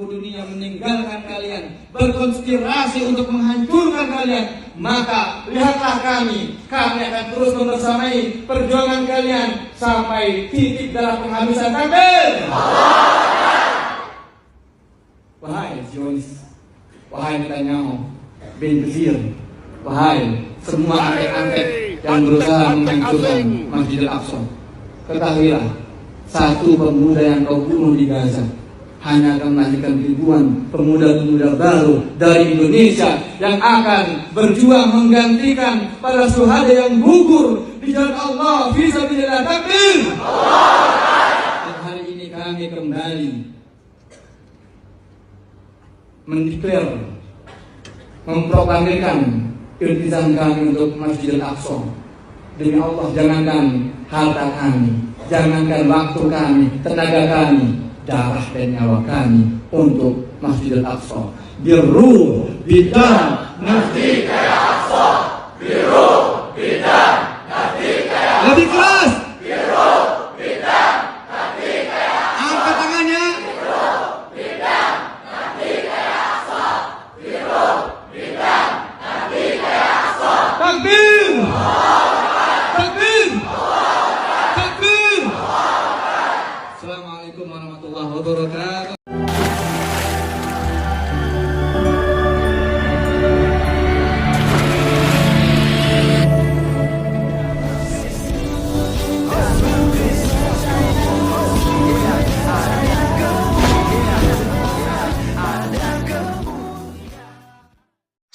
dunia meninggalkan kalian, berkonspirasi untuk menghancurkan kalian, maka lihatlah kami akan terus membersamai perjuangan kalian sampai titik darah penghabisan. Takbir! Wahai Zionis, wahai Netanyahu, bin Gvir, wahai semua angket-angket yang berusaha menghancurkan Masjidil Aqsa, ketahuilah, satu pemuda yang kau bunuh di Gaza hanya akan melahirkan ribuan pemuda-pemuda baru dari Indonesia yang akan berjuang menggantikan para syuhada yang gugur di jalan Allah fi sabilillah. Takbir! Dan hari ini kami kembali mendeklar, memproklamirkan iltizam kami untuk Masjidil Aqsa. Demi Allah, jangankan harta kami, jangankan waktu kami, tenaga kami, darah dan nyawa kami untuk Masjidil Aqsa. Birruh bidam naftika ya Aqsa, birruh bidam naftika ya Aqsa. Lebih keras. Birruh bidam naftika ya Aqsa. Angkat tangannya. Birruh bidam naftika ya Aqsa, birruh bidam naftika ya Aqsa. Takbir! Takbir! Takbir! Assalamualaikum warahmatullahi wabarakatuh.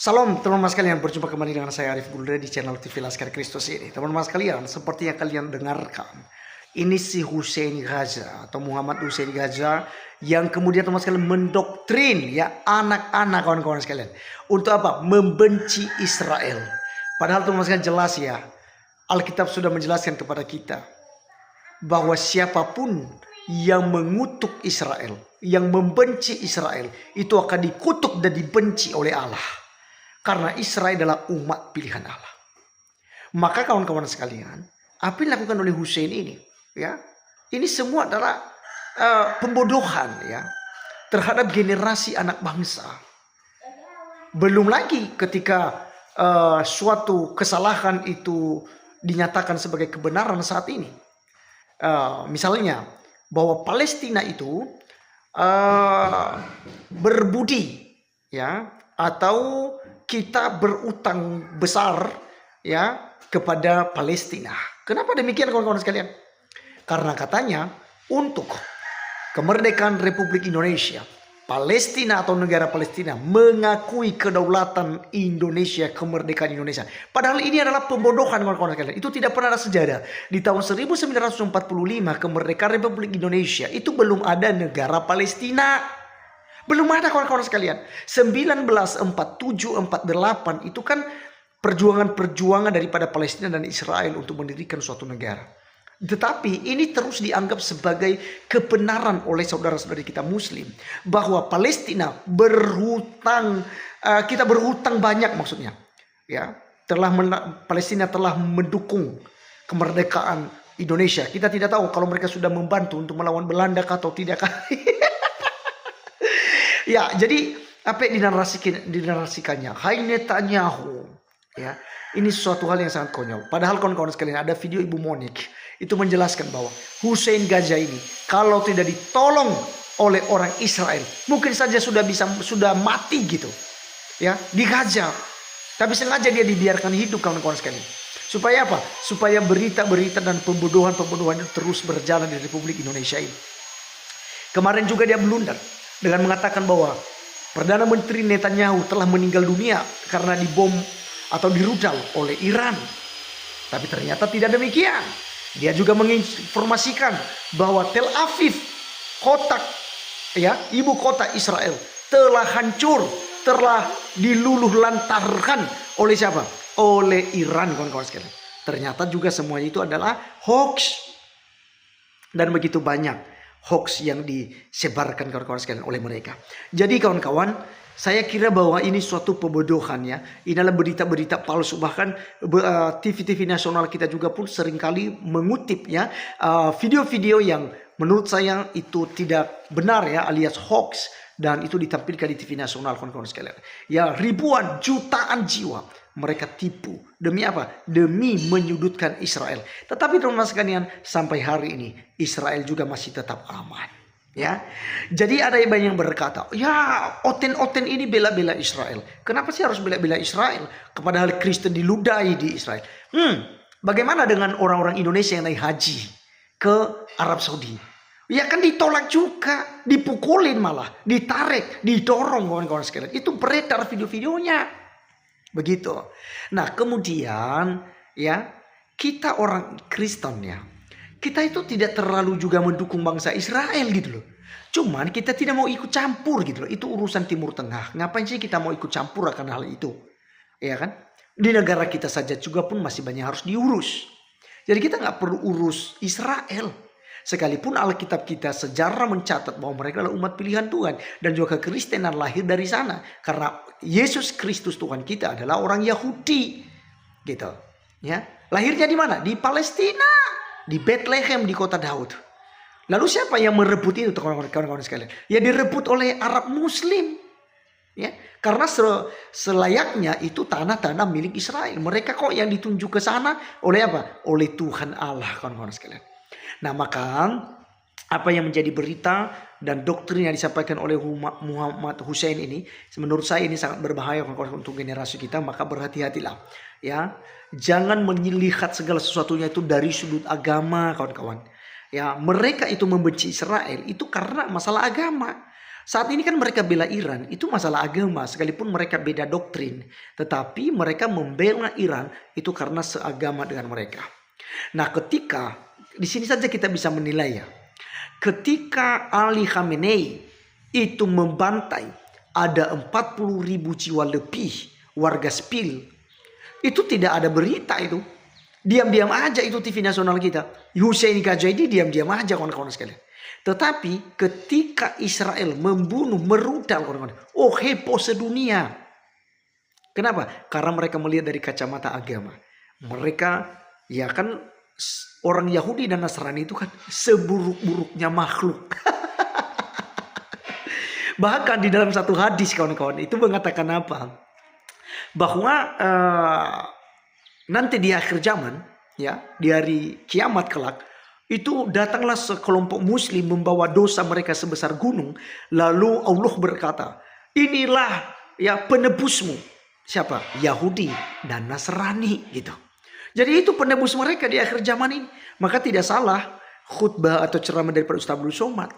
Salam teman-teman sekalian, berjumpa kembali dengan saya Arif Gulde di channel TV Laskar Kristus ini. Teman-teman sekalian, seperti yang kalian dengarkan, ini si Hussein Ghaza atau Muhammad Hussein Ghaza yang kemudian teman-teman sekalian mendoktrin ya anak-anak kawan-kawan sekalian untuk apa? Membenci Israel. Padahal teman-teman sekalian jelas ya, Alkitab sudah menjelaskan kepada kita bahwa siapapun yang mengutuk Israel, yang membenci Israel, itu akan dikutuk dan dibenci oleh Allah. Karena Israel adalah umat pilihan Allah. Maka kawan-kawan sekalian, apa yang dilakukan oleh Hussein ini, ya, ini semua adalah pembodohan ya terhadap generasi anak bangsa. Belum lagi ketika suatu kesalahan itu dinyatakan sebagai kebenaran saat ini. Misalnya bahwa Palestina itu berbudi, ya, atau kita berutang besar ya kepada Palestina. Kenapa demikian kawan-kawan sekalian? Karena katanya untuk kemerdekaan Republik Indonesia, Palestina atau negara Palestina mengakui kedaulatan Indonesia, kemerdekaan Indonesia. Padahal ini adalah pembodohan kawan-kawan sekalian. Itu tidak pernah ada sejarah. Di tahun 1945 kemerdekaan Republik Indonesia itu belum ada negara Palestina. Belum ada kawan-kawan sekalian. 1947, 48 itu kan perjuangan-perjuangan daripada Palestina dan Israel untuk mendirikan suatu negara. Tetapi ini terus dianggap sebagai kebenaran oleh saudara-saudari kita Muslim. Bahwa Palestina berhutang, kita berhutang banyak maksudnya. Ya, Palestina telah mendukung kemerdekaan Indonesia. Kita tidak tahu kalau mereka sudah membantu untuk melawan Belanda atau tidak. Ya, jadi apa yang dinarasikannya? Hai Netanyahu, ya, ini suatu hal yang sangat konyol. Padahal kawan-kawan sekalian, ada video Ibu Monik itu menjelaskan bahwa Hussein Ghaza ini kalau tidak ditolong oleh orang Israel, mungkin saja sudah mati gitu, ya, di Gaza. Tapi sengaja dia dibiarkan hidup kawan-kawan sekalian. Supaya apa? Supaya berita-berita dan pembunuhan itu terus berjalan di Republik Indonesia ini. Kemarin juga dia blunder dengan mengatakan bahwa Perdana Menteri Netanyahu telah meninggal dunia karena dibom atau dirudal oleh Iran. Tapi ternyata tidak demikian. Dia juga menginformasikan bahwa Tel Aviv, ibu kota Israel, telah hancur, telah diluluh lantarkan oleh siapa? Oleh Iran, kawan-kawan sekalian. Ternyata juga semuanya itu adalah hoax. Dan begitu banyak hoax yang disebarkan kawan-kawan sekalian oleh mereka. Jadi kawan-kawan, saya kira bahwa ini suatu pembodohan ya. Ini adalah berita-berita palsu. Bahkan TV-TV nasional kita juga pun seringkali mengutip ya video-video yang menurut saya itu tidak benar ya, alias hoax Dan itu ditampilkan di TV nasional, kawan-kawan sekalian. Ya, ribuan, jutaan jiwa mereka tipu. Demi apa? Demi menyudutkan Israel. Tetapi teman-teman sekalian, sampai hari ini Israel juga masih tetap aman. Ya, jadi ada yang berkata, ya oten-oten ini bela-bela Israel. Kenapa sih harus bela-bela Israel? Padahal Kristen diludahi di Israel. Bagaimana dengan orang-orang Indonesia yang naik haji ke Arab Saudi? Ya kan ditolak juga, dipukulin malah, ditarik, didorong kawan-kawan sekalian. Itu beredar video-videonya. Begitu. Nah, kemudian ya, kita orang Kristen ya, kita itu tidak terlalu juga mendukung bangsa Israel gitu loh. Cuman kita tidak mau ikut campur gitu loh. Itu urusan Timur Tengah. Ngapain sih kita mau ikut campur akan hal itu? Ya kan? Di negara kita saja juga pun masih banyak harus diurus. Jadi kita nggak perlu urus Israel. Sekalipun Alkitab kita sejarah mencatat bahwa mereka adalah umat pilihan Tuhan. Dan juga kekristenan lahir dari sana. Karena Yesus Kristus Tuhan kita adalah orang Yahudi. Gitu. Ya. Lahirnya di mana? Di Palestina. Di Bethlehem, di kota Daud. Lalu siapa yang merebut itu kawan-kawan sekalian? Ya direbut oleh Arab Muslim. Ya. Karena selayaknya itu tanah-tanah milik Israel. Mereka kok yang ditunjuk ke sana oleh apa? Oleh Tuhan Allah, kawan-kawan sekalian. Nah, maka apa yang menjadi berita dan doktrin yang disampaikan oleh Muhammad Hussein ini, menurut saya ini sangat berbahaya untuk generasi kita. Maka berhati-hatilah, ya, jangan melihat segala sesuatunya itu dari sudut agama, kawan-kawan. Ya, mereka itu membenci Israel itu karena masalah agama. Saat ini kan mereka bela Iran itu masalah agama, sekalipun mereka beda doktrin, tetapi mereka membela Iran itu karena seagama dengan mereka. Nah, ketika di sini saja kita bisa menilai ya. Ketika Ali Khamenei itu membantai ada 40.000 jiwa lebih warga sipil, itu tidak ada berita itu. Diam-diam aja itu TV nasional kita. Hussein Kajadi diam-diam aja kawan-kawan sekalian. Tetapi ketika Israel membunuh, merudal kawan-kawan, oh heboh sedunia. Kenapa? Karena mereka melihat dari kacamata agama. Mereka ya kan orang Yahudi dan Nasrani itu kan seburuk-buruknya makhluk. Bahkan di dalam satu hadis kawan-kawan itu mengatakan apa? Bahwa nanti di akhir zaman ya, di hari kiamat kelak, itu datanglah sekelompok muslim membawa dosa mereka sebesar gunung. Lalu Allah berkata, inilah ya penebusmu. Siapa? Yahudi dan Nasrani gitu. Jadi itu penebus mereka di akhir zaman ini. Maka tidak salah khutbah atau ceramah daripada Ustaz Abdul Somad.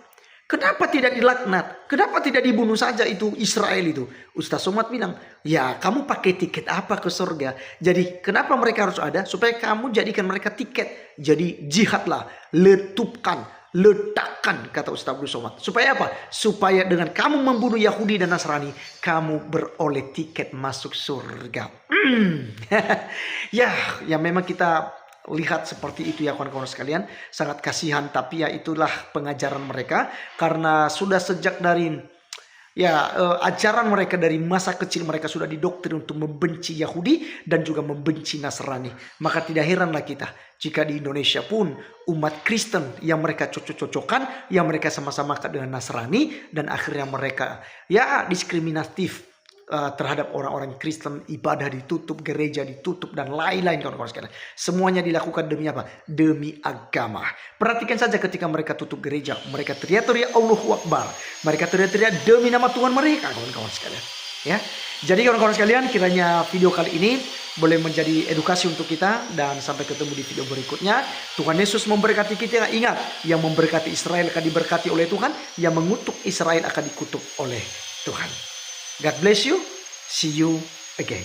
Kenapa tidak dilaknat? Kenapa tidak dibunuh saja itu Israel itu? Ustaz Somad bilang, ya kamu pakai tiket apa ke surga? Jadi kenapa mereka harus ada? Supaya kamu jadikan mereka tiket. Jadi jihadlah, letupkan, letakkan, kata Ustaz Abdul Somad. Supaya apa? Supaya dengan kamu membunuh Yahudi dan Nasrani, kamu beroleh tiket masuk surga. Ya memang kita lihat seperti itu ya kawan-kawan sekalian. Sangat kasihan, tapi ya itulah pengajaran mereka. Karena sudah sejak dari ajaran mereka dari masa kecil mereka sudah didoktrin untuk membenci Yahudi dan juga membenci Nasrani. Maka tidak heranlah kita jika di Indonesia pun umat Kristen yang mereka cocok-cocokan, yang mereka sama-sama dengan Nasrani, dan akhirnya mereka ya diskriminatif terhadap orang-orang Kristen, ibadah ditutup, gereja ditutup, dan lain-lain kawan-kawan sekalian. Semuanya dilakukan demi apa? Demi agama. Perhatikan saja ketika mereka tutup gereja, mereka teriak-teriak Allahu Akbar, mereka teriak-teriak demi nama Tuhan mereka, kawan-kawan sekalian. Ya, jadi kawan-kawan sekalian, kiranya video kali ini boleh menjadi edukasi untuk kita, dan sampai ketemu di video berikutnya. Tuhan Yesus memberkati kita. Ingat, yang memberkati Israel akan diberkati oleh Tuhan, yang mengutuk Israel akan dikutuk oleh Tuhan. God bless you. See you again.